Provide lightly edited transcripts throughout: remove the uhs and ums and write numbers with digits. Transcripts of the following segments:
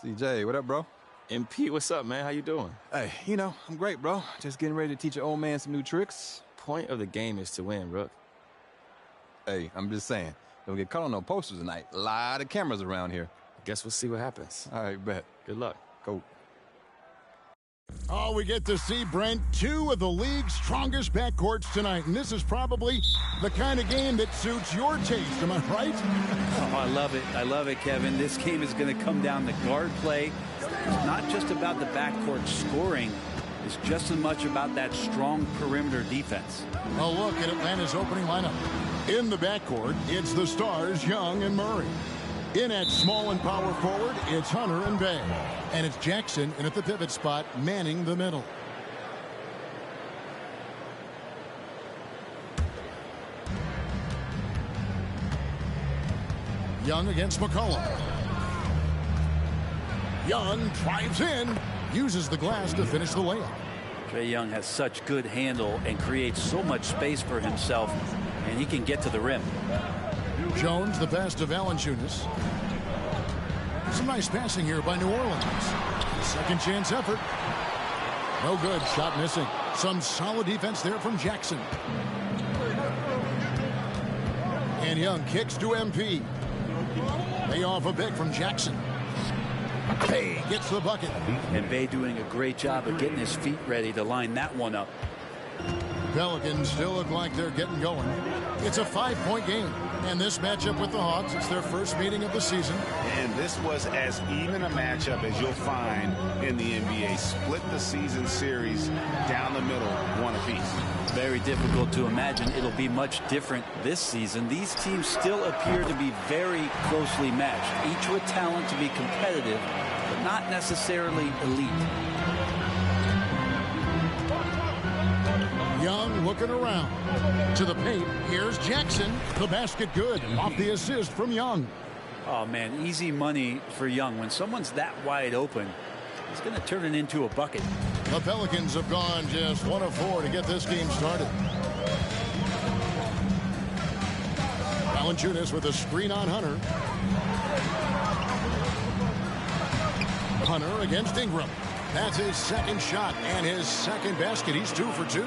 CJ, what up, bro? MP, what's up, man? How you doing? Hey, I'm great, bro. Just getting ready to teach your old man some new tricks. Point of the game is to win, Rook. Hey, I'm just saying, don't get caught on no posters tonight. A lot of cameras around here. Guess we'll see what happens. All right, bet. Good luck. Go. Oh, we get to see, Brent, two of the league's strongest backcourts tonight, and this is probably the kind of game that suits your taste. Am I right? Oh, I love it. I love it, Kevin. This game is going to come down to guard play. It's not just about the backcourt scoring. It's just as much about that strong perimeter defense. A look at Atlanta's opening lineup. In the backcourt, it's the stars, Young and Murray. In at small and power forward, it's Hunter and Bay. And it's Jackson in at the pivot spot, manning the middle. Young against McCollum. Young drives in, uses the glass to finish the layup. Trae Young has such good handle and creates so much space for himself, and he can get to the rim. Jones, the pass to Valanciunas. Some nice passing here by New Orleans. Second chance effort. No good. Shot missing. Some solid defense there from Jackson. And Young kicks to MP. They off a pick from Jackson. Bay gets the bucket. And Bay doing a great job of getting his feet ready to line that one up. Pelicans still look like they're getting going. It's a 5-point game. And this matchup with the Hawks, it's their first meeting of the season. And this was as even a matchup as you'll find in the NBA. Split the season series down the middle, one apiece. Very difficult to imagine it'll be much different this season. These teams still appear to be very closely matched, each with talent to be competitive, but not necessarily elite. Young looking around to the paint. Here's Jackson. The basket good. Off the assist from Young. Oh, man, easy money for Young. When someone's that wide open, he's going to turn it into a bucket. The Pelicans have gone just 1 of 4 to get this game started. Valanciunas with a screen on Hunter. Hunter against Ingram. That's his second shot and his second basket. He's 2 for 2.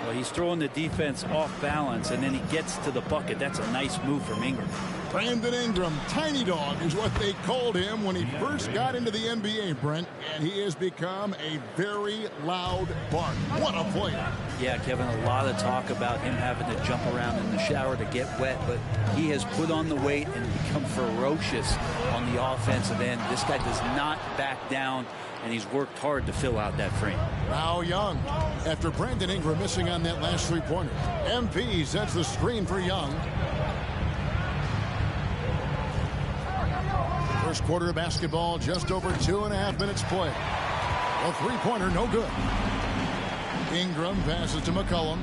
Well, he's throwing the defense off balance, and then he gets to the bucket. That's a nice move from Ingram. Brandon Ingram, Tiny Dog is what they called him when he first got into the NBA, Brent, and he has become a very loud bark. What a player. Yeah, Kevin, a lot of talk about him having to jump around in the shower to get wet, but he has put on the weight and become ferocious on the offensive end. This guy does not back down, and he's worked hard to fill out that frame. Now Young, after Brandon Ingram missing on that last three-pointer. MP sets the screen for Young. First quarter of basketball, just over 2.5 minutes played. A three-pointer, no good. Ingram passes to McCollum.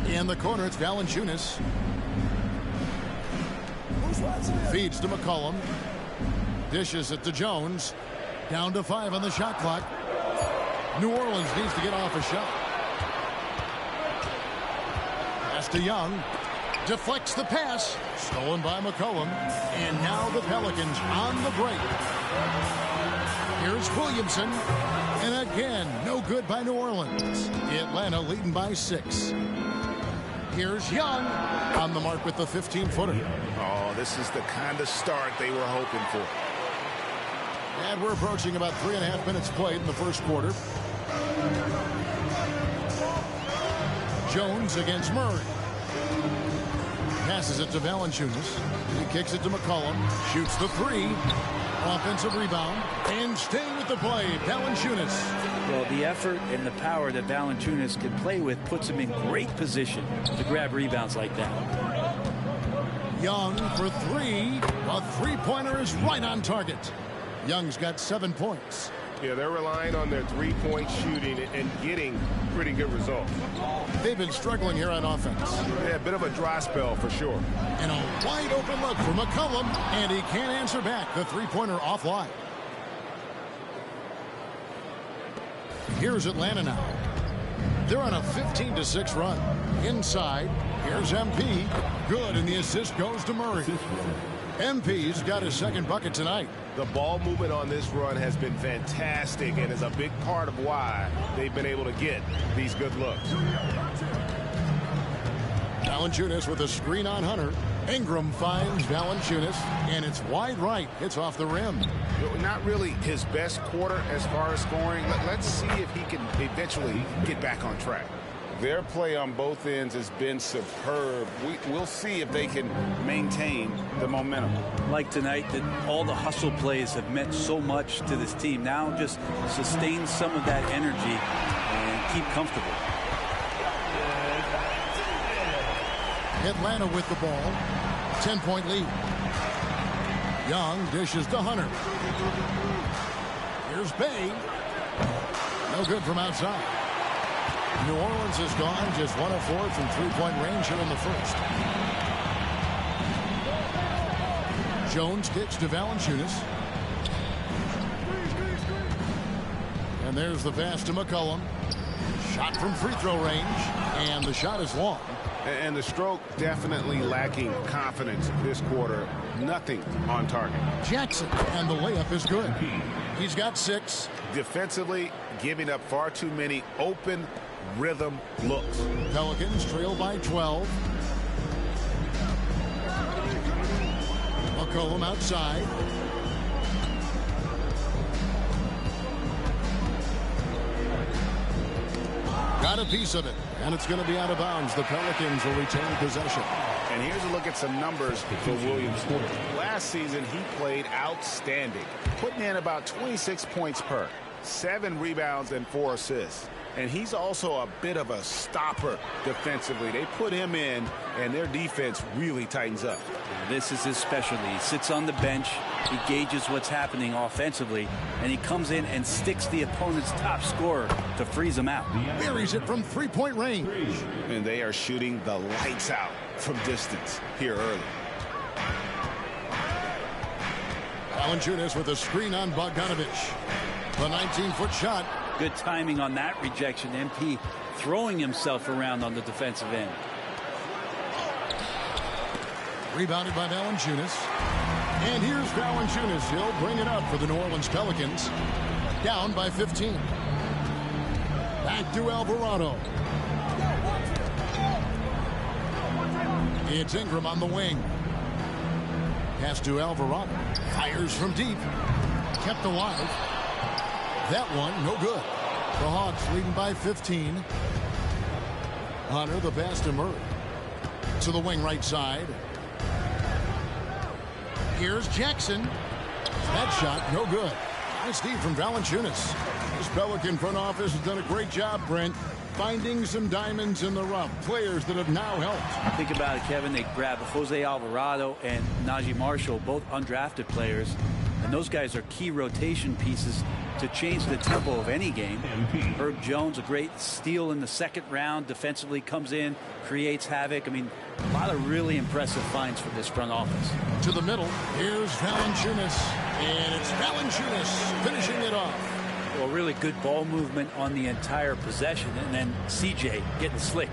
In the corner, it's Valanciunas. Feeds to McCollum. Dishes it to Jones. Down to 5 on the shot clock. New Orleans needs to get off a shot. Pass to Young. Deflects the pass. Stolen by McCollum. And now the Pelicans on the break. Here's Williamson. And again, no good by New Orleans. Atlanta leading by 6. Here's Young on the mark with the 15-footer. Oh, this is the kind of start they were hoping for. And we're approaching about 3.5 minutes played in the first quarter. Jones against Murray. Passes it to Valanciunas. He kicks it to McCollum. Shoots the 3. Offensive rebound. And staying with the play, Valanciunas. Well, the effort and the power that Valanciunas can play with puts him in great position to grab rebounds like that. Young for 3. A three-pointer is right on target. Young's got 7 points. Yeah, they're relying on their three-point shooting and getting pretty good results. They've been struggling here on offense. Yeah, a bit of a dry spell for sure. And a wide open look for McCollum, and he can't answer back. The three-pointer offline. Here's Atlanta now. They're on a 15-6 run. Inside, here's MP. Good, and the assist goes to Murray. MP's got his second bucket tonight. The ball movement on this run has been fantastic and is a big part of why they've been able to get these good looks. Valanciunas with a screen on Hunter. Ingram finds Valanciunas, and it's wide right. It's off the rim. Not really his best quarter as far as scoring. Let's see if he can eventually get back on track. Their play on both ends has been superb. We'll see if they can maintain the momentum. Like tonight, that all the hustle plays have meant so much to this team. Now just sustain some of that energy and keep comfortable. Atlanta with the ball. 10-point lead. Young dishes to Hunter. Here's Bay. No good from outside. New Orleans has gone just 1 of 4 from three-point range here in the first. Jones kicks to Valanciunas. And there's the pass to McCollum. Shot from free throw range. And the shot is long. And the stroke definitely lacking confidence this quarter. Nothing on target. Jackson, and the layup is good. He's got 6. Defensively, giving up far too many open rhythm looks. Pelicans trail by 12. McCollum outside. Got a piece of it, and it's going to be out of bounds. The Pelicans will retain possession. And here's a look at some numbers for Williams. Last season, he played outstanding, putting in about 26 points per, 7 rebounds and 4 assists. And he's also a bit of a stopper defensively. They put him in, and their defense really tightens up. This is his specialty. He sits on the bench, he gauges what's happening offensively, and he comes in and sticks the opponent's top scorer to freeze him out. Buries it from three-point range. And they are shooting the lights out from distance here early. Valanciunas with a screen on Bogdanovich. The 19-foot shot. Good timing on that rejection. MP throwing himself around on the defensive end. Rebounded by Valanciunas. And here's Valanciunas. He'll bring it up for the New Orleans Pelicans. Down by 15. Back to Alvarado. It's Ingram on the wing. Pass to Alvarado. Fires from deep. Kept alive. That one, no good. The Hawks leading by 15. Hunter, the pass to Murray. To the wing right side. Here's Jackson. That shot, no good. Nice D from Valanciunas. This Pelican front office has done a great job, Brent, finding some diamonds in the rough. Players that have now helped. Think about it, Kevin. They grabbed Jose Alvarado and Najee Marshall, both undrafted players. And those guys are key rotation pieces to change the tempo of any game. Herb Jones, a great steal in the second round. Defensively comes in, creates havoc. I mean, a lot of really impressive finds for this front office. To the middle, here's Valanciunas. And it's Valanciunas finishing it off. Well, really good ball movement on the entire possession. And then CJ getting slick.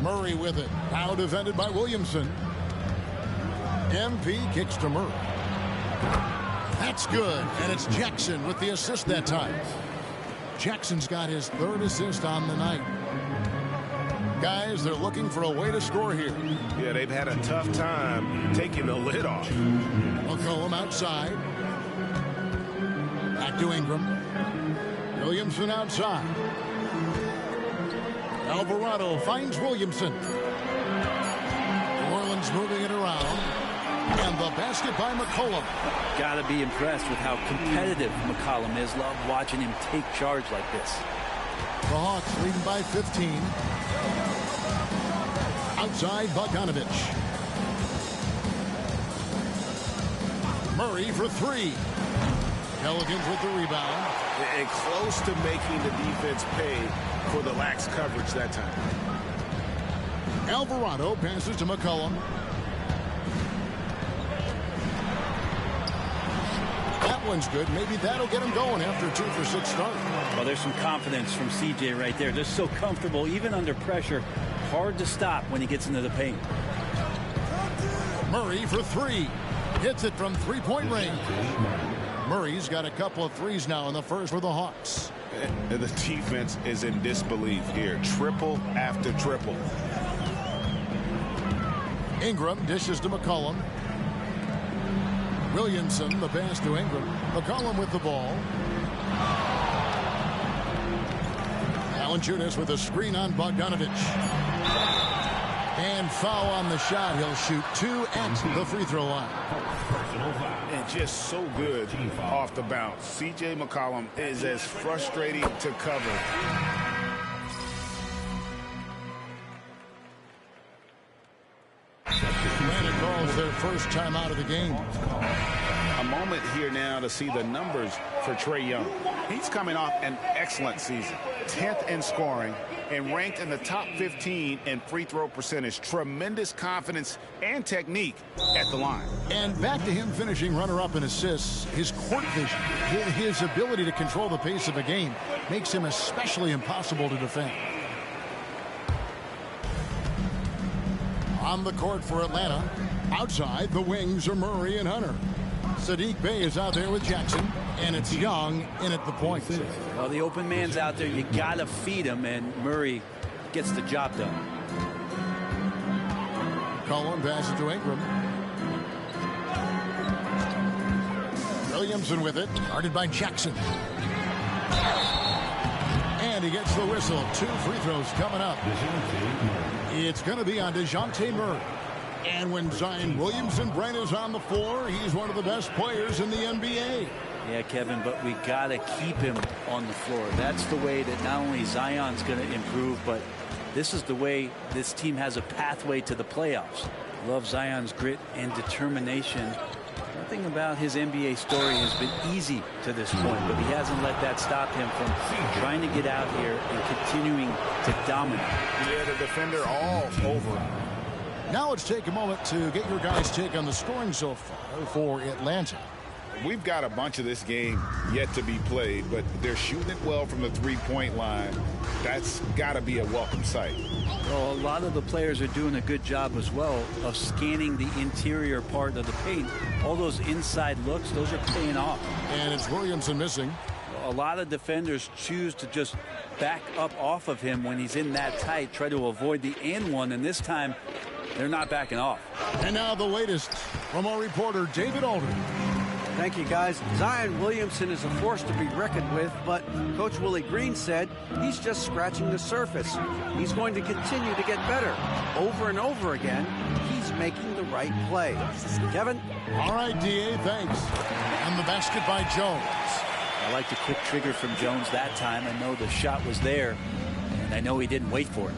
Murray with it. Now defended by Williamson. MP kicks to Murray. That's good, and it's Jackson with the assist that time. Jackson's got his 3rd assist on the night. Guys, they're looking for a way to score here. Yeah, they've had a tough time taking the lid off. McCollum outside. Back to Ingram. Williamson outside. Alvarado finds Williamson. New Orleans moving it around. And the basket by McCollum. Got to be impressed with how competitive McCollum is. Love watching him take charge like this. The Hawks leading by 15. Outside Bogdanovich. Murray for 3. Pelicans with the rebound. And close to making the defense pay for the lax coverage that time. Alvarado passes to McCollum. That one's good. Maybe that'll get him going after a 2-for-6 start. Well, there's some confidence from CJ right there. They're so comfortable, even under pressure. Hard to stop when he gets into the paint. Murray for three. Hits it from three-point range. Murray's got a couple of threes now in the first for the Hawks. The defense is in disbelief here. Triple after triple. Ingram dishes to McCollum. Williamson, the pass to Ingram. McCollum with the ball. Valanciunas with a screen on Bogdanovich. And foul on the shot. He'll shoot two at the free throw line. And just so good off the bounce. C.J. McCollum is as frustrating to cover. Atlanta calls their first time out of the game. A moment here now to see the numbers for Trae Young. He's coming off an excellent season. 10th in scoring and ranked in the top 15 in free throw percentage. Tremendous confidence and technique at the line. And back to him finishing runner-up in assists. His court vision, his ability to control the pace of a game makes him especially impossible to defend. On the court for Atlanta. Outside, the wings are Murray and Hunter. Saddiq Bey is out there with Jackson, and it's Young in at the point. Well, the open man's out there. You got to feed him, and Murray gets the job done. Collin passes to Ingram. Williamson with it, guarded by Jackson. And he gets the whistle. Two free throws coming up. It's going to be on DeJounte Murray. And when Zion Williamson-Brent is on the floor, he's one of the best players in the NBA. Yeah, Kevin, but we got to keep him on the floor. That's the way that not only Zion's going to improve, but this is the way this team has a pathway to the playoffs. Love Zion's grit and determination. Nothing about his NBA story has been easy to this point, but he hasn't let that stop him from trying to get out here and continuing to dominate. Yeah, the defender all over him. Now let's take a moment to get your guys' take on the scoring so far for Atlanta. We've got a bunch of this game yet to be played, but they're shooting it well from the three-point line. That's got to be a welcome sight. Well, a lot of the players are doing a good job as well of scanning the interior part of the paint. All those inside looks, those are paying off. And it's Williamson missing. A lot of defenders choose to just back up off of him when he's in that tight, try to avoid the and one, and this time they're not backing off. And now the latest from our reporter, David Aldridge. Thank you, guys. Zion Williamson is a force to be reckoned with, but Coach Willie Green said he's just scratching the surface. He's going to continue to get better. Over and over again, he's making the right play. Kevin? All right, D.A., thanks. And the basket by Jones. I like the quick trigger from Jones that time. I know the shot was there, and I know he didn't wait for it.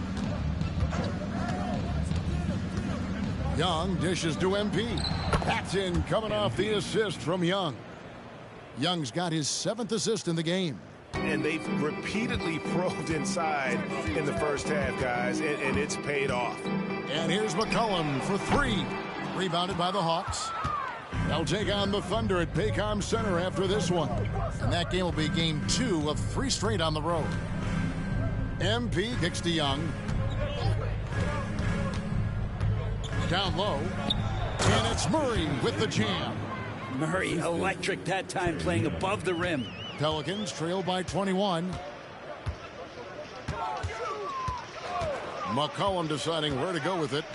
Young dishes to MP. Paxson coming off the assist from Young. Young's got his 7th assist in the game. And they've repeatedly probed inside in the first half, guys, and it's paid off. And here's McCollum for three. Rebounded by the Hawks. They'll take on the Thunder at Paycom Center after this one. And that game will be game 2 of 3 straight on the road. MP kicks to Young. Down low. And it's Murray with the jam. Murray electric that time, playing above the rim. Pelicans trail by 21. McCollum deciding where to go with it.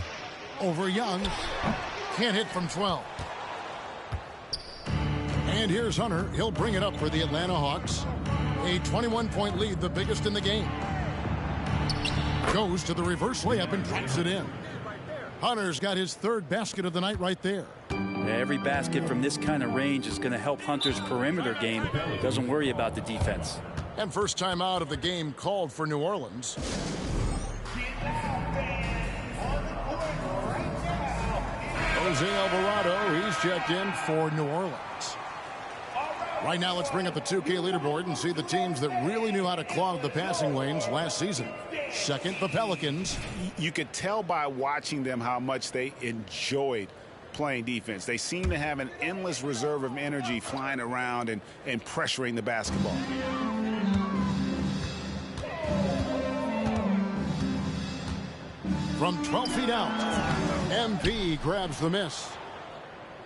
Over Young. Can't hit from 12. And here's Hunter. He'll bring it up for the Atlanta Hawks. A 21-point lead, the biggest in the game. Goes to the reverse layup and drops it in. Hunter's got his 3rd basket of the night right there. Every basket from this kind of range is going to help Hunter's perimeter game. Doesn't worry about the defense. And first time out of the game called for New Orleans. Jose Alvarado, he's checked in for New Orleans. Right now, let's bring up the 2K leaderboard and see the teams that really knew how to clog the passing lanes last season. Second, the Pelicans. You could tell by watching them how much they enjoyed playing defense. They seem to have an endless reserve of energy flying around and pressuring the basketball. From 12 feet out. MP grabs the miss.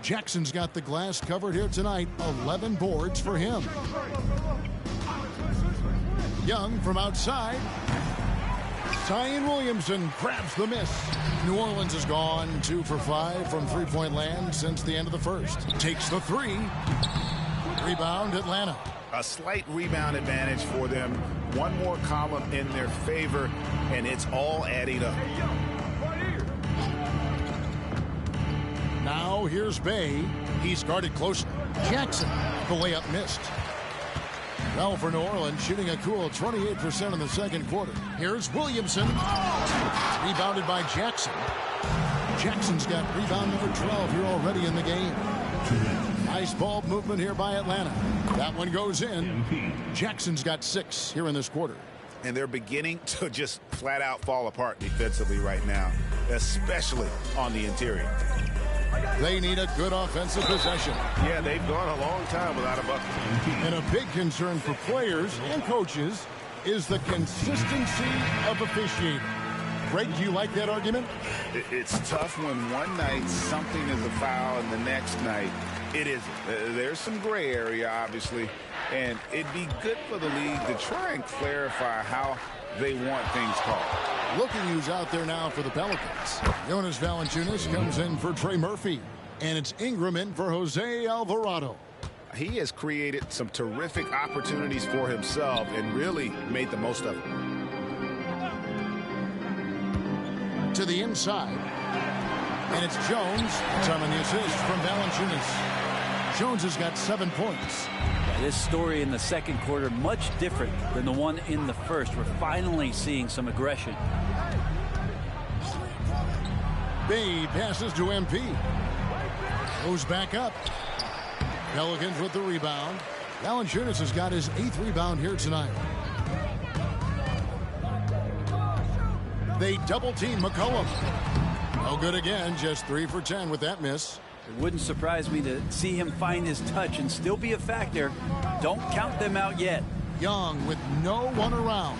Jackson's got the glass covered here tonight. 11 boards for him. Young from outside. Zion Williamson grabs the miss. New Orleans has gone 2 for 5 from three-point land since the end of the first. Takes the three. Rebound Atlanta. A slight rebound advantage for them. One more column in their favor, and it's all adding up. Now here's Bay. He's guarded close. Jackson, the layup missed. Well, for New Orleans, shooting a cool 28% in the second quarter. Here's Williamson. Rebounded by Jackson. Jackson's got rebound number 12 here already in the game. Nice ball movement here by Atlanta. That one goes in. Jackson's got 6 here in this quarter. And they're beginning to just flat out fall apart defensively right now, especially on the interior. They need a good offensive possession. Yeah, they've gone a long time without a bucket. And a big concern for players and coaches is the consistency of officiating. Greg, do you like that argument? It's tough when one night something is a foul and the next night it isn't. There's some gray area, obviously, and it'd be good for the league to try and clarify how they want things called. Looking who's out there now for the Pelicans. Jonas Valanciunas comes in for Trey Murphy. And it's Ingram in for Jose Alvarado. He has created some terrific opportunities for himself and really made the most of them. To the inside. And it's Jones. Time on the assist from Valanciunas. Jones has got 7 points. This story in the second quarter much different than the one in the first. We're finally seeing some aggression. Bay passes to MP. Goes back up. Pelicans with the rebound. Valanciunas has got his 8th rebound here tonight. They double team McCollum. No good again. Just 3 for 10 with that miss. It wouldn't surprise me to see him find his touch and still be a factor. Don't count them out yet. Young with no one around.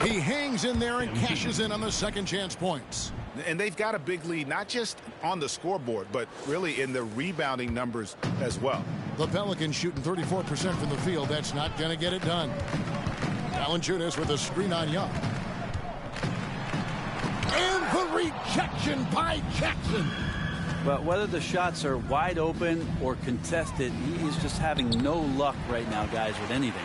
He hangs in there and cashes in on the second chance points. And they've got a big lead, not just on the scoreboard, but really in the rebounding numbers as well. The Pelicans shooting 34% from the field. That's not going to get it done. Valanciunas with a screen on Young. And the rejection by Jackson. But whether the shots are wide open or contested, he is just having no luck right now, guys, with anything.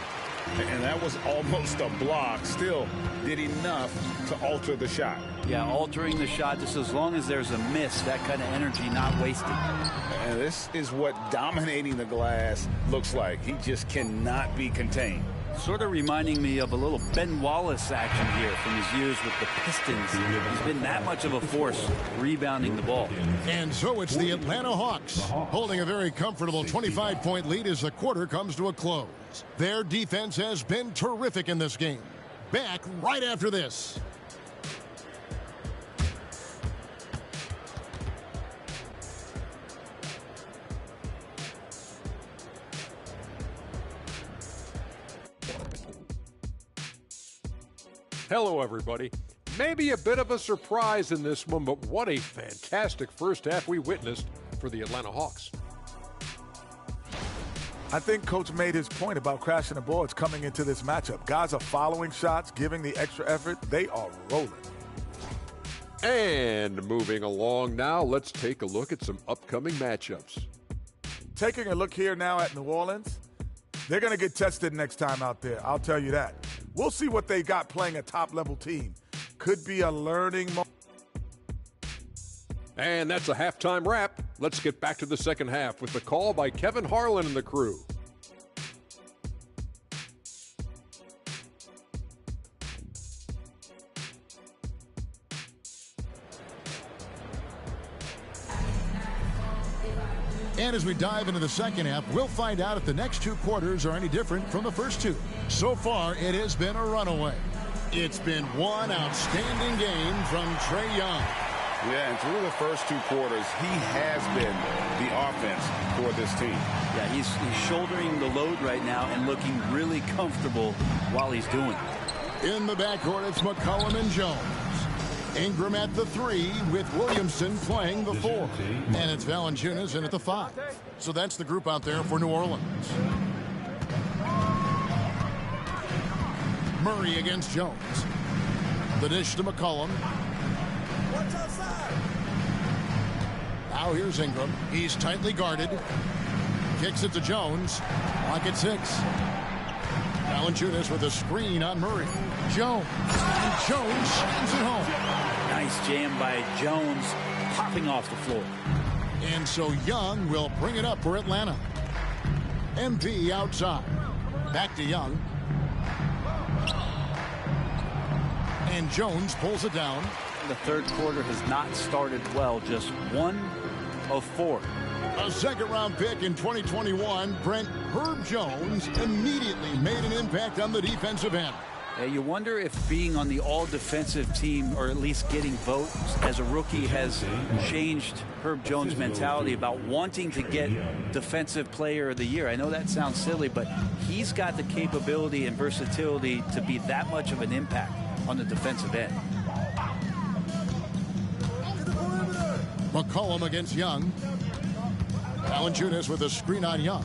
And that was almost a block. Still did enough to alter the shot. Yeah, altering the shot just as long as there's a miss, that kind of energy not wasted. And this is what dominating the glass looks like. He just cannot be contained. Sort of reminding me of a little Ben Wallace action here from his years with the Pistons. He's been that much of a force rebounding the ball. And so it's the Atlanta Hawks holding a very comfortable 25-point lead as the quarter comes to a close. Their defense has been terrific in this game. Back right after this. Hello, everybody. Maybe a bit of a surprise in this one, but what a fantastic first half we witnessed for the Atlanta Hawks. I think Coach made his point about crashing the boards coming into this matchup. Guys are following shots, giving the extra effort. They are rolling. And moving along now, let's take a look at some upcoming matchups. Taking a look here now at New Orleans, they're going to get tested next time out there. I'll tell you that. We'll see what they got playing a top-level team. Could be a learning moment. And that's a halftime wrap. Let's get back to the second half with the call by Kevin Harlan and the crew. And as we dive into the second half, we'll find out if the next 2 quarters are any different from the first 2. So far, it has been a runaway. It's been one outstanding game from Trae Young. Yeah, and through the first 2 quarters, he has been the offense for this team. Yeah, he's shouldering the load right now and looking really comfortable while he's doing it. In the backcourt, it's McCollum and Jones. Ingram at the 3 with Williamson playing the 4. And it's Valanciunas in at the 5. So that's the group out there for New Orleans. Murray against Jones. The dish to McCollum. Now here's Ingram. He's tightly guarded. Kicks it to Jones. Clock at 6. Valanciunas with a screen on Murray. Jones. And Jones slams it home. Nice jam by Jones, popping off the floor. And so Young will bring it up for Atlanta. MP outside. Back to Young. And Jones pulls it down. The third quarter has not started well, just 1 of 4. A second-round pick in 2021, Brent Herb Jones immediately made an impact on the defensive end. You wonder if being on the all-defensive team, or at least getting votes as a rookie, has changed Herb Jones' mentality about wanting to get Defensive Player of the Year. I know that sounds silly, but he's got the capability and versatility to be that much of an impact on the defensive end. McCollum against Young. Valanciunas with a screen on Young.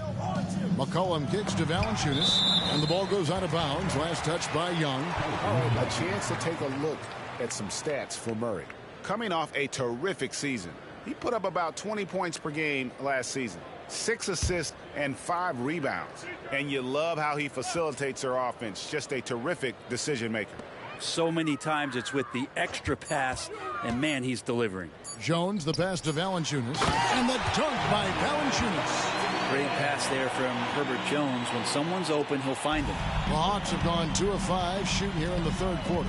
McCollum kicks to Valanciunas, and the ball goes out of bounds. Last touch by Young. All right, a chance to take a look at some stats for Murray. Coming off a terrific season, he put up about 20 points per game last season, 6 assists and 5 rebounds. And you love how he facilitates their offense. Just a terrific decision maker. So many times it's with the extra pass, and man, he's delivering. Jones, the pass to Valanciunas, and the dunk by Valanciunas. Great pass there from Herbert Jones. When someone's open, he'll find them. The Hawks have gone 2 of 5 shooting here in the third quarter.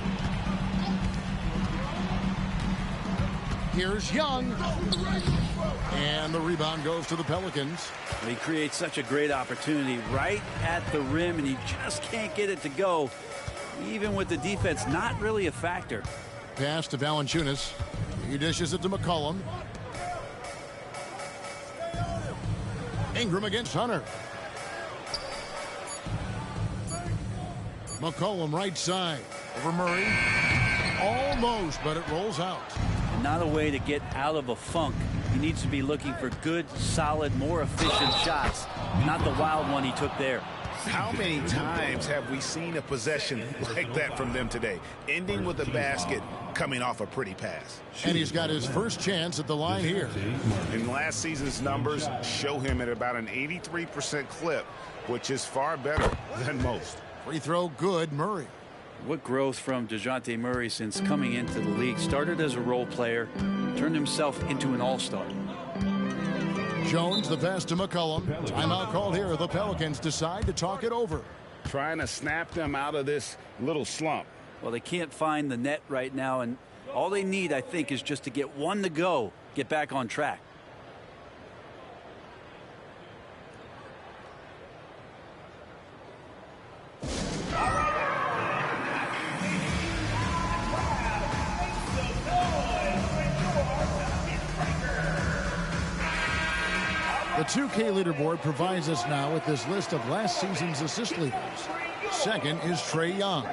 Here's Young. And the rebound goes to the Pelicans. He creates such a great opportunity right at the rim, and he just can't get it to go. Even with the defense not really a factor. Pass to Valanciunas. He dishes it to McCollum. Ingram against Hunter. McCollum right side. Over Murray. Almost, but it rolls out. And not a way to get out of a funk. He needs to be looking for good, solid, more efficient shots. Not the wild one he took there. How many times have we seen a possession like that from them today, ending with a basket coming off a pretty pass? And he's got his first chance at the line here. And last season's numbers show him at about an 83% clip, which is far better than most. Free throw good, Murray. What growth from DeJounte Murray since coming into the league. Started as a role player, turned himself into an all-star. Jones, the pass to McCollum. Timeout called here. The Pelicans decide to talk it over. Trying to snap them out of this little slump. Well, they can't find the net right now, and all they need, I think, is just to get one to go, get back on track. The 2K leaderboard provides us now with this list of last season's assist leaders. Second is Trae Young.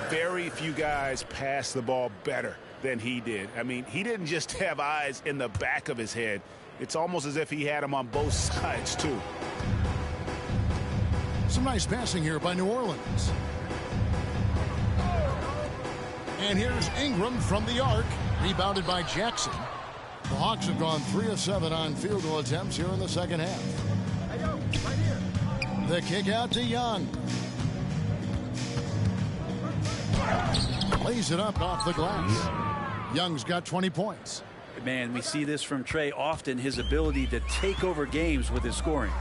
Very few guys pass the ball better than he did. I mean, he didn't just have eyes in the back of his head. It's almost as if he had them on both sides, too. Some nice passing here by New Orleans. And here's Ingram from the arc, rebounded by Jackson. The Hawks have gone 3 of 7 on field goal attempts here in the second half. The kick out to Young. Lays it up off the glass. Young's got 20 points. Man, we see this from Trae often, his ability to take over games with his scoring.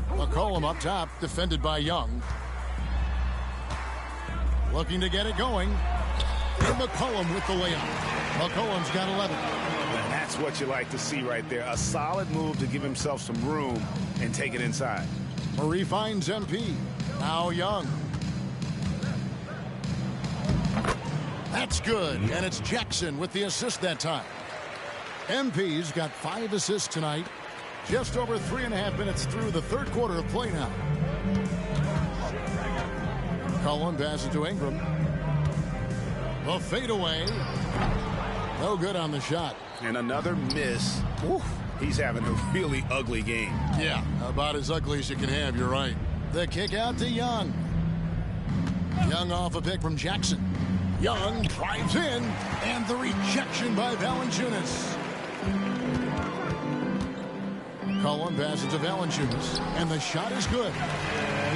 McCollum up top, defended by Young. Looking to get it going. And McCollum with the layup. McCollum's got 11. And that's what you like to see right there. A solid move to give himself some room and take it inside. Murray finds MP. Now Young. That's good. And it's Jackson with the assist that time. MP's got 5 assists tonight. Just over 3.5 minutes through the third quarter of play now. McCollum passes to Ingram. The fadeaway. No good on the shot. And another miss. Oof. He's having a really ugly game. Yeah, about as ugly as you can have, you're right. The kick out to Young. Young off a pick from Jackson. Young drives in, and the rejection by Valanciunas. Cullen passes to Valanciunas, and the shot is good.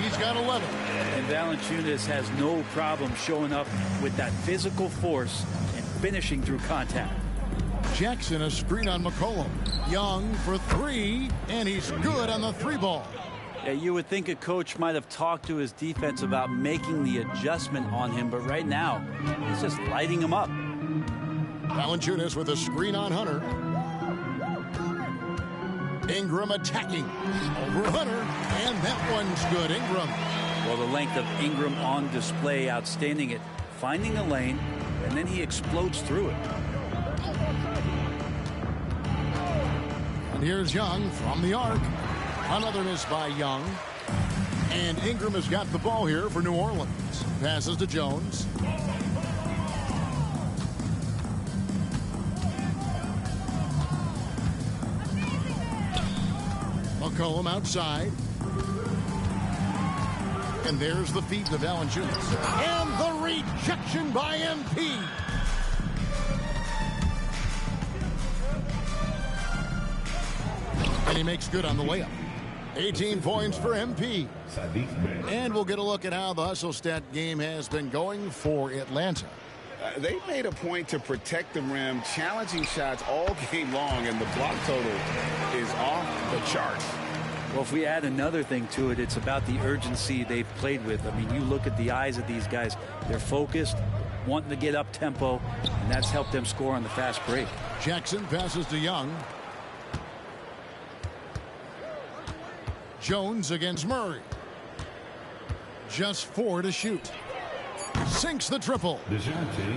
He's got 11. And Valanciunas has no problem showing up with that physical force and finishing through contact. Jackson a screen on McCollum. Young for three, and he's good on the three ball. Yeah, you would think a coach might have talked to his defense about making the adjustment on him, but right now, he's just lighting him up. Valanciunas with a screen on Hunter. Ingram attacking over Hunter, and that one's good. Ingram. Well, the length of Ingram on display, outstanding at finding a lane, and then he explodes through it. And here's Young from the arc. Another miss by Young. And Ingram has got the ball here for New Orleans. Passes to Jones. McCollum outside. And there's the feed to Valanciunas. And the rejection by MP. And he makes good on the layup. 18 points for MP. And we'll get a look at how the hustle stat game has been going for Atlanta. They made a point to protect the rim, challenging shots all game long, and the block total is off the charts. Well, if we add another thing to it, it's about the urgency they've played with. I mean, you look at the eyes of these guys. They're focused, wanting to get up tempo, and that's helped them score on the fast break. Jackson passes to Young. Jones against Murray. Just 4 to shoot. Sinks the triple.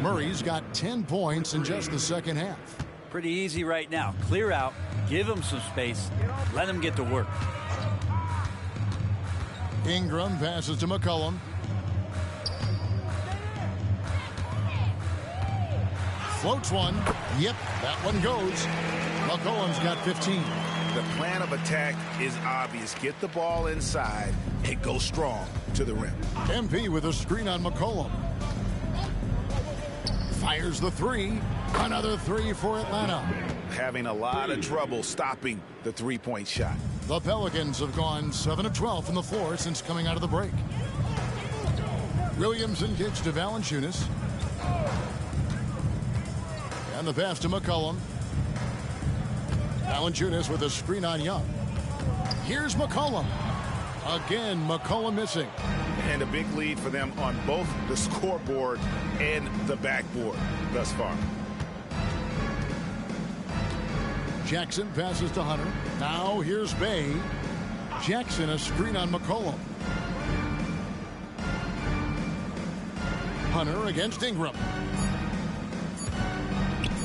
Murray's got 10 points in just the second half. Pretty easy right now. Clear out, give him some space, let him get to work. Ingram passes to McCollum. Floats one. Yep, that one goes. McCollum's got 15. The plan of attack is obvious. Get the ball inside and go strong to the rim. MP with a screen on McCollum. Fires the three. Another three for Atlanta. Having a lot of trouble stopping the three-point shot. The Pelicans have gone 7 of 12 from the floor since coming out of the break. Williamson kicks to Valanciunas. And the pass to McCollum. Valanciunas with a screen on Young. Here's McCollum. Again, McCollum missing. And a big lead for them on both the scoreboard and the backboard thus far. Jackson passes to Hunter. Now here's Bay. Jackson a screen on McCollum. Hunter against Ingram.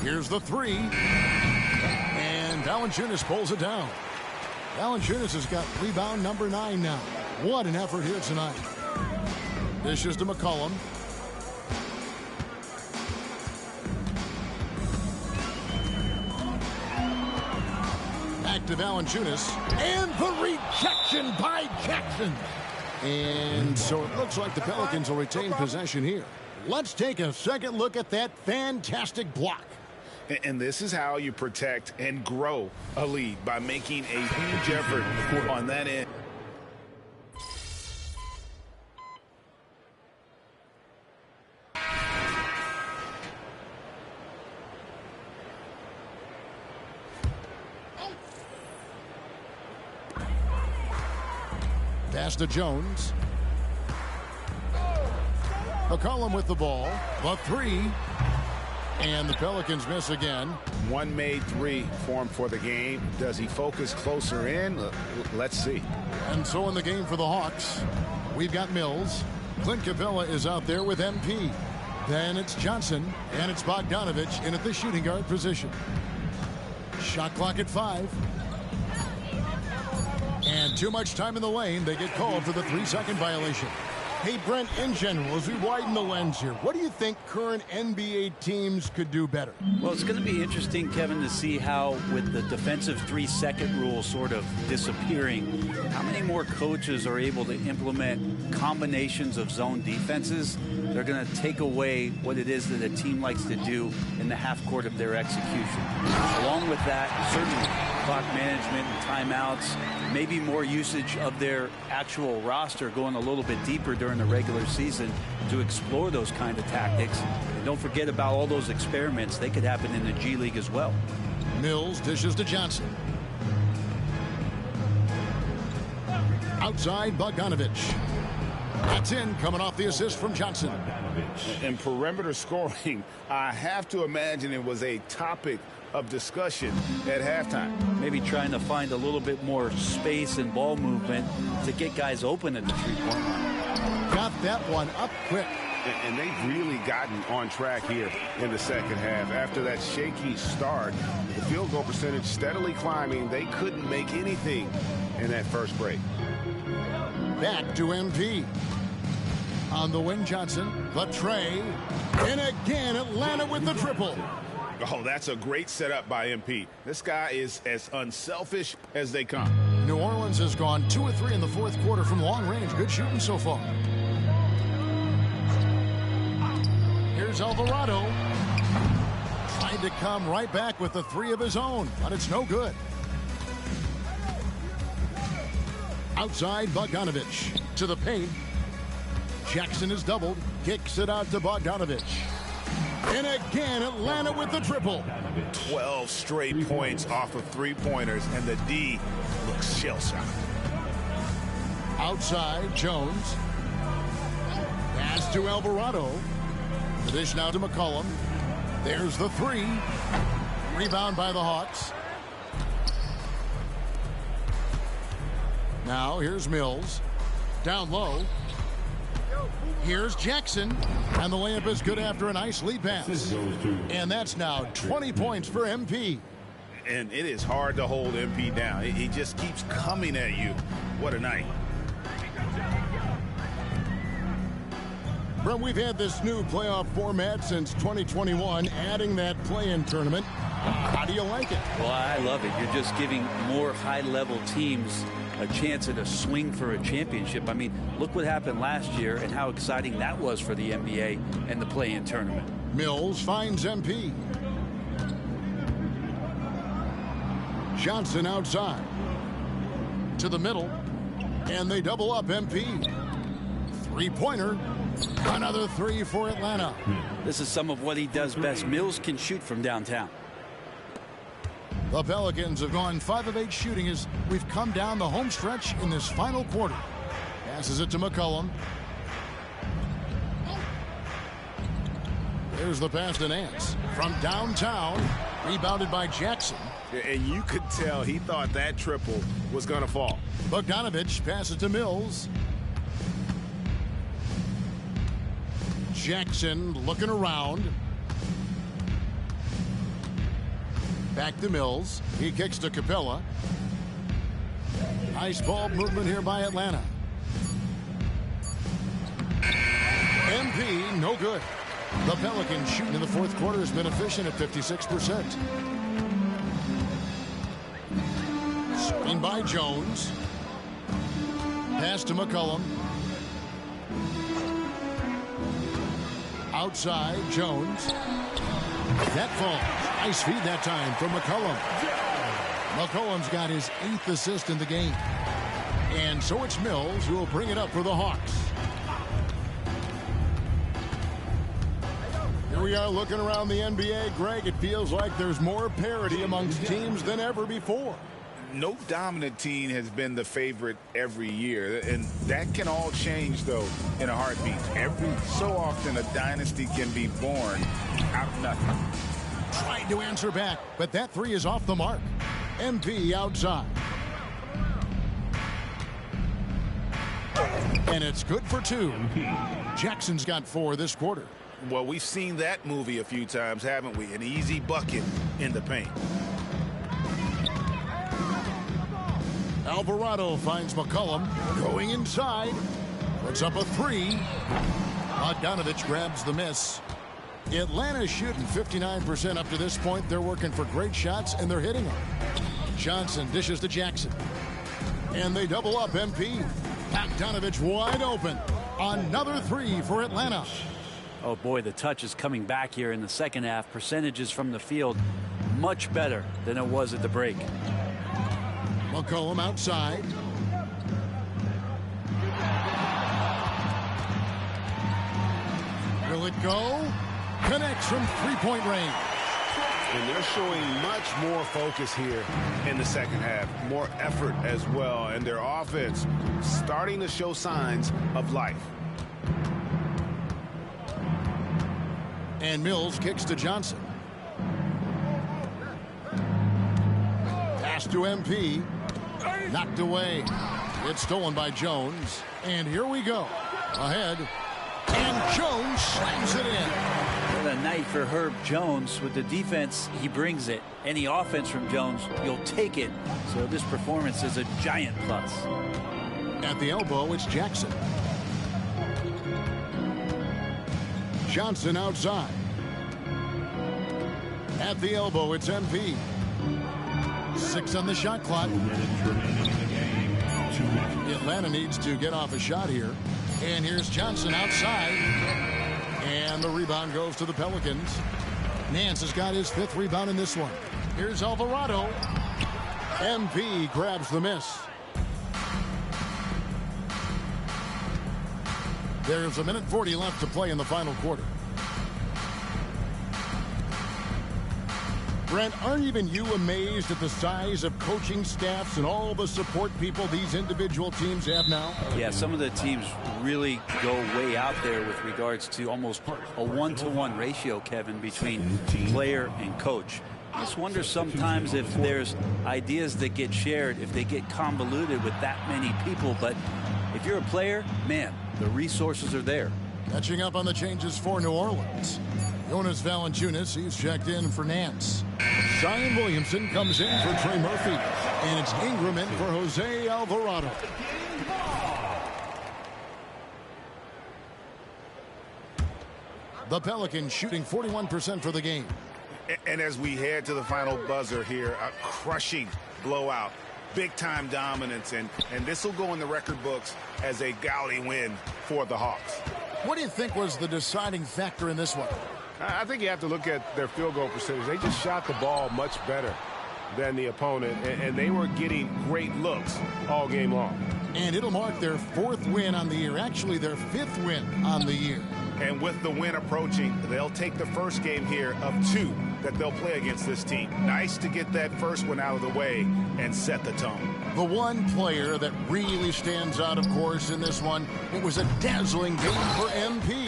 Here's the three. And Valanciunas pulls it down. Valanciunas has got rebound number 9 now. What an effort here tonight. Dishes to McCollum. Back to Valanciunas. And the rejection by Jackson. And so it looks like the Pelicans will retain possession here. Let's take a second look at that fantastic block. And this is how you protect and grow a lead, by making a huge effort on that end. Pass to Jones. McCollum with the ball. The three. And the Pelicans miss again. One made three formed for the game. Does he focus closer in? Let's see. And so in the game for the Hawks, we've got Mills. Clint Capella is out there with MP. Then it's Johnson, and it's Bogdanovich in at the shooting guard position. Shot clock at 5. And too much time in the lane. They get called for the 3-second violation. Hey, Brent, in general, as we widen the lens here, what do you think current NBA teams could do better? Well, it's going to be interesting, Kevin, to see how, with the defensive 3-second rule sort of disappearing, how many more coaches are able to implement combinations of zone defenses. They're going to take away what it is that a team likes to do in the half court of their execution. Along with that, certainly clock management and timeouts, maybe more usage of their actual roster going a little bit deeper during the regular season to explore those kind of tactics. And don't forget about all those experiments. They could happen in the G League as well. Mills dishes to Johnson. Outside, Bogdanovich. That's in, coming off the assist from Johnson. In perimeter scoring, I have to imagine it was a topic of discussion at halftime. Maybe trying to find a little bit more space and ball movement to get guys open at the three-point line. Got that one up quick. And they've really gotten on track here in the second half. After that shaky start, the field goal percentage steadily climbing. They couldn't make anything in that first break. Back to MP. On the wing, Johnson. The tray. And again, Atlanta with the triple. Oh, that's a great setup by MP. This guy is as unselfish as they come. New Orleans has gone 2 of 3 in the fourth quarter from long range. Good shooting so far. Here's Alvarado. Trying to come right back with the 3 of his own, but it's no good. Outside, Bogdanovich to the paint. Jackson is doubled. Kicks it out to Bogdanovich. And again, Atlanta with the triple. 12 straight points off of three-pointers, and the D looks shell-shocked. Outside, Jones. Pass to Alvarado. The dish now to McCollum. There's the 3. Rebound by the Hawks. Now here's Mills. Down low. Here's Jackson. And the layup is good after a nice lead pass. And that's now 20 points for MP. And it is hard to hold MP down. He just keeps coming at you. What a night. Brent, we've had this new playoff format since 2021, adding that play-in tournament. How do you like it? Well, I love it. You're just giving more high-level teams a chance at a swing for a championship. I mean, look what happened last year and how exciting that was for the NBA and the play-in tournament. Mills finds MP. Johnson outside. To the middle. And they double up MP. Three-pointer. Another 3 for Atlanta. This is some of what he does best. Mills can shoot from downtown. The Pelicans have gone 5 of 8 shooting as we've come down the home stretch in this final quarter. Passes it to McCollum. There's the pass to Nance. From downtown, rebounded by Jackson. And you could tell he thought that triple was going to fall. Bogdanovich passes to Mills. Jackson looking around. Back to Mills. He kicks to Capella. Nice ball movement here by Atlanta. MP, no good. The Pelicans shooting in the fourth quarter has been efficient at 56%. Screen by Jones. Pass to McCollum. Outside, Jones. That falls. Nice feed that time from McCollum. McCollum's got his 8th assist in the game. And so it's Mills who will bring it up for the Hawks. Here we are looking around the NBA. Greg, it feels like there's more parity amongst teams than ever before. No dominant team has been the favorite every year, and that can all change, though, in a heartbeat. Every so often, a dynasty can be born out of nothing. Tried to answer back, but that 3 is off the mark. MP outside. And it's good for 2. Jackson's got 4 this quarter. Well, we've seen that movie a few times, haven't we? An easy bucket in the paint. Alvarado finds McCollum going inside. Puts up a three. Bogdanovich grabs the miss. Atlanta's shooting 59% up to this point. They're working for great shots, and they're hitting them. Johnson dishes to Jackson. And they double up MP. Bogdanovich wide open. Another three for Atlanta. Oh, boy, the touch is coming back here in the second half. Percentages from the field much better than it was at the break. McCollum outside. Will it go? Connects from three-point range. And they're showing much more focus here in the second half. More effort as well. And their offense starting to show signs of life. And Mills kicks to Johnson. Pass to MP. Knocked away. It's stolen by Jones. And here we go. Ahead. And Jones slams it in. What a night for Herb Jones. With the defense, he brings it. Any offense from Jones, you'll take it. So this performance is a giant plus. At the elbow, it's Jackson. Johnson outside. At the elbow, it's MP. 6 on the shot clock. Atlanta needs to get off a shot here. And here's Johnson outside. And the rebound goes to the Pelicans. Nance has got his 5th rebound in this one. Here's Alvarado. MP grabs the miss. There's a minute 40 left to play in the final quarter. Brent, aren't even you amazed at the size of coaching staffs and all the support people these individual teams have now? Yeah, some of the teams really go way out there with regards to almost a 1-to-1 ratio, Kevin, between player and coach. I just wonder sometimes if there's ideas that get shared, if they get convoluted with that many people. But if you're a player, man, the resources are there. Catching up on the changes for New Orleans. Jonas Valanciunas, he's checked in for Nance. Zion Williamson comes in for Trey Murphy. And it's Ingram in for Jose Alvarado. The Pelicans shooting 41% for the game. And as we head to the final buzzer here, a crushing blowout. Big-time dominance. And this will go in the record books as a gaudy win for the Hawks. What do you think was the deciding factor in this one? I think you have to look at their field goal percentage. They just shot the ball much better than the opponent, and they were getting great looks all game long. And it'll mark their 4th win on the year, actually their 5th win on the year. And with the win approaching, they'll take the first game here of 2 that they'll play against this team. Nice to get that first one out of the way and set the tone. The one player that really stands out, of course, in this one, it was a dazzling game for MP.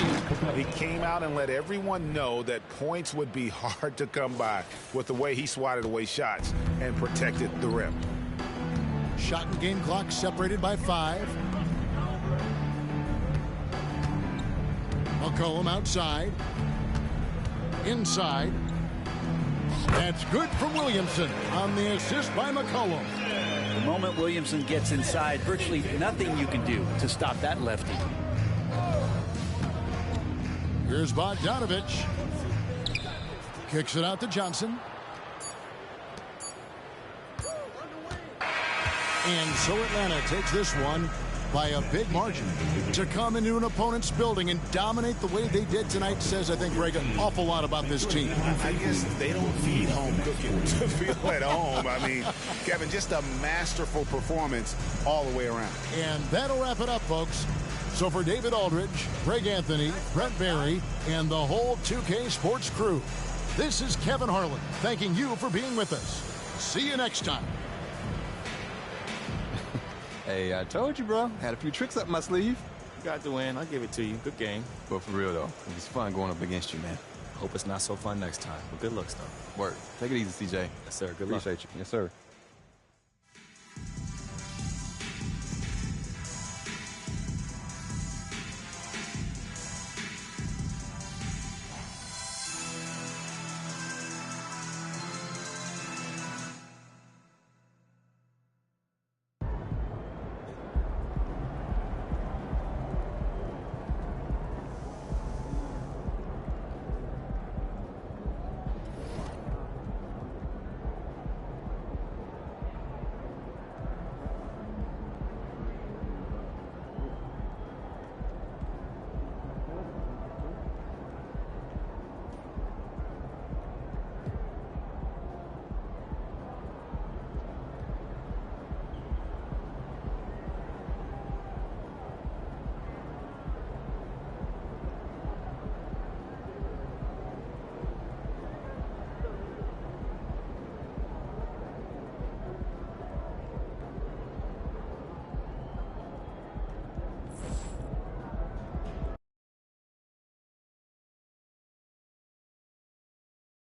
He came out and let everyone know that points would be hard to come by with the way he swatted away shots and protected the rim. Shot and game clock separated by 5. McCollum outside. Inside. That's good from Williamson on the assist by McCollum. The moment Williamson gets inside, virtually nothing you can do to stop that lefty. Here's Bogdanovich. Kicks it out to Johnson. And so Atlanta takes this one by a big margin. To come into an opponent's building and dominate the way they did tonight says, I think, Greg, an awful lot about this team. I guess they don't feed home cooking to feel at home. I mean, Kevin, just a masterful performance all the way around. And that'll wrap it up, folks. So for David Aldridge, Greg Anthony, Brent Barry, and the whole 2K Sports crew, this is Kevin Harlan thanking you for being with us. See you next time. Hey, I told you, bro. Had a few tricks up my sleeve. You got the win. I'll give it to you. Good game. But for real, though, it was fun going up against you, man. Hope it's not so fun next time. But good looks, though. Word. Take it easy, CJ. Yes, sir. Good luck. Appreciate you. Yes, sir.